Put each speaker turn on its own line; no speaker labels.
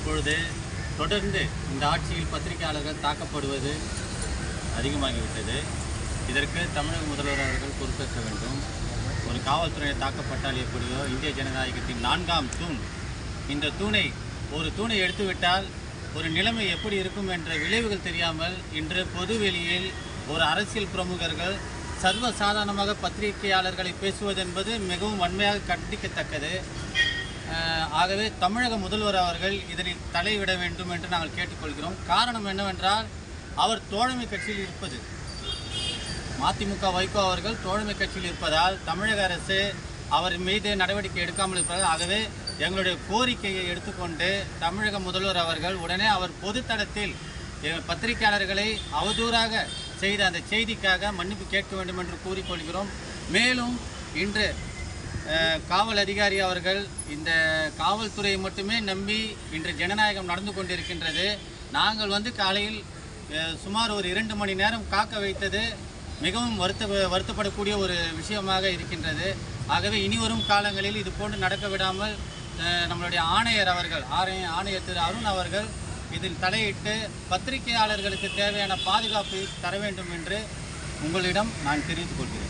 இப்பொழுது தொடர்ந்து இந்த ஆட்சியில் பத்திரிகையாளர்கள் தாக்கப்படுவது அதிகமாகிவிட்டது. இதற்கு தமிழக முதல்வர் அவர்கள் பொறுப்பேற்க வேண்டும். ஒரு காவல்துறையை தாக்கப்பட்டால் எப்படியோ இந்திய ஜனநாயகத்தின் 4ஆம் தூண், இந்த தூணை ஒரு தூணை எடுத்துவிட்டால் ஒரு நிலைமை எப்படி இருக்கும் என்ற விளைவுகள் தெரியாமல் இன்று பொதுவெளியில் ஒரு அரசியல் பிரமுகர்கள் சர்வசாதாரணமாக பத்திரிகையாளர்களை பேசுவது என்பது மிகவும் வன்மையாக கண்டிக்கத்தக்கது. ஆகவே தமிழக முதல்வர் அவர்கள் இதனில் தலையிட வேண்டும் என்று நாங்கள் கேட்டுக்கொள்கிறோம். காரணம் என்னவென்றால், அவர் தோழமை கட்சியில் இருப்பது, மதிமுக வைகோ அவர்கள் தோழமை கட்சியில் இருப்பதால் தமிழக அரசு அவர் மீது நடவடிக்கை எடுக்காமல் இருப்பதால், ஆகவே எங்களுடைய கோரிக்கையை எடுத்துக்கொண்டு தமிழக முதல்வர் அவர்கள் உடனே அவர் பொதுத்தளத்தில் பத்திரிகையாளர்களை அவதூறாக செய்த அந்த செய்திக்காக மன்னிப்பு கேட்க வேண்டும் என்று கூறிக்கொள்கிறோம். மேலும் இன்று காவல் அதிகாரி அவர்கள் இந்த காவல்துறையை மட்டுமே நம்பி இன்று ஜனநாயகம் நடந்து கொண்டிருக்கின்றது. நாங்கள் காலையில் சுமார் ஒரு 2 மணி நேரம் காக்க வைத்தது மிகவும் வருத்தப்படக்கூடிய ஒரு விஷயமாக இருக்கின்றது. ஆகவே இனிவரும் காலங்களில் இது போன்று நடக்க விடாமல் நம்மளுடைய ஆணையர் அவர்கள் ஆணையர் திரு அருண் அவர்கள் இதில் தலையிட்டு பத்திரிகையாளர்களுக்கு தேவையான பாதுகாப்பை தர வேண்டும் என்று உங்களிடம் நான் தெரிவித்துக் கொள்கிறேன்.